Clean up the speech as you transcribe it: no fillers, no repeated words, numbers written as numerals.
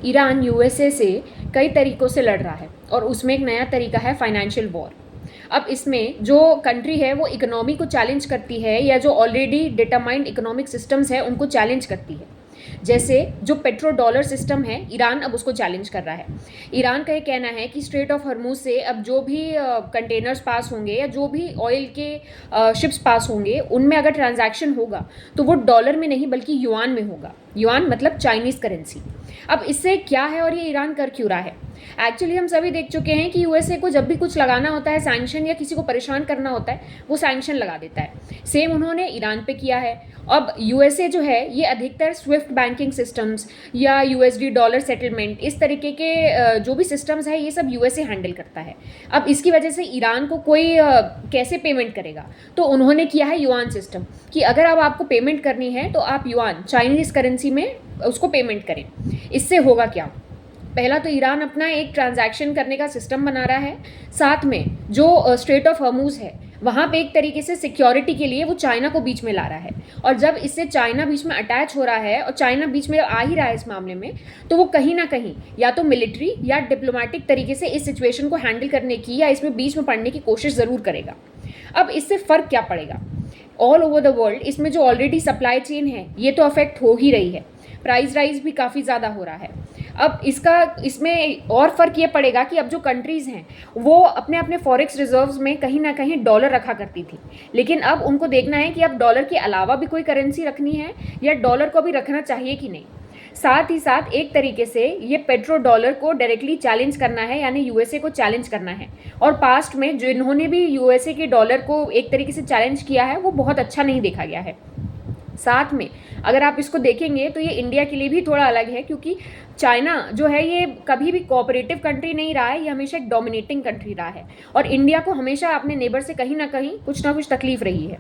Iran USA से कई तरीक़ों से लड़ रहा है और उसमें एक नया तरीका है फाइनेंशियल वॉर। अब इसमें जो कंट्री है वो इकोनॉमी को चैलेंज करती है या जो ऑलरेडी डिटरमाइंड इकोनॉमिक सिस्टम्स है उनको चैलेंज करती है। जैसे जो पेट्रो डॉलर सिस्टम है, ईरान अब उसको चैलेंज कर रहा है। ईरान का ये कहना है कि स्ट्रेट ऑफ हॉर्मूज से अब जो भी कंटेनर्स पास होंगे या जो भी ऑयल के शिप्स पास होंगे उनमें अगर ट्रांजैक्शन होगा तो वो डॉलर में नहीं बल्कि युआन में होगा। युआन मतलब चाइनीज़ करेंसी। अब इससे क्या है और ये ईरान कर क्यों रहा है? एक्चुअली हम सभी देख चुके हैं कि यूएसए को जब भी कुछ लगाना होता है सैंक्शन या किसी को परेशान करना होता है वो सैंक्शन लगा देता है। सेम उन्होंने ईरान पे किया है। अब यूएसए जो है ये अधिकतर स्विफ्ट बैंकिंग सिस्टम्स या यूएसडी डॉलर सेटलमेंट इस तरीके के जो भी सिस्टम्स है ये सब यूएसए हैंडल करता है। अब इसकी वजह से ईरान को कोई कैसे पेमेंट करेगा, तो उन्होंने किया है युआन सिस्टम कि अगर अब आपको पेमेंट करनी है तो आप युआन चाइनीज़ करेंसी में उसको पेमेंट करें। इससे होगा क्या? पहला तो ईरान अपना एक ट्रांजैक्शन करने का सिस्टम बना रहा है, साथ में जो स्ट्रेट ऑफ हॉर्मूज है वहाँ पे एक तरीके से सिक्योरिटी के लिए वो चाइना को बीच में ला रहा है। और जब इससे चाइना बीच में अटैच हो रहा है और चाइना बीच में आ ही रहा है इस मामले में, तो वो कहीं ना कहीं या तो मिलिट्री या डिप्लोमेटिक तरीके से इस सिचुएशन को हैंडल करने की या इसमें बीच में पड़ने की कोशिश ज़रूर करेगा। अब इससे फ़र्क क्या पड़ेगा? ऑल ओवर द वर्ल्ड इसमें जो ऑलरेडी सप्लाई चेन है ये तो अफेक्ट हो ही रही है, प्राइस राइज भी काफ़ी ज़्यादा हो रहा है। अब इसमें और फ़र्क ये पड़ेगा कि अब जो कंट्रीज़ हैं वो अपने अपने फॉरेक्स रिजर्व्स में कहीं ना कहीं डॉलर रखा करती थी, लेकिन अब उनको देखना है कि अब डॉलर के अलावा भी कोई करेंसी रखनी है या डॉलर को भी रखना चाहिए कि नहीं। साथ ही साथ एक तरीके से ये पेट्रो डॉलर को डायरेक्टली चैलेंज करना है, यानी यूएसए को चैलेंज करना है। और पास्ट में जिन्होंने भी यूएसए के डॉलर को एक तरीके से चैलेंज किया है वो बहुत अच्छा नहीं देखा गया है। साथ में अगर आप इसको देखेंगे तो ये इंडिया के लिए भी थोड़ा अलग है, क्योंकि चाइना जो है ये कभी भी कोऑपरेटिव कंट्री नहीं रहा है, ये हमेशा एक डोमिनेटिंग कंट्री रहा है और इंडिया को हमेशा अपने नेबर से कहीं ना कहीं कुछ ना कुछ तकलीफ रही है।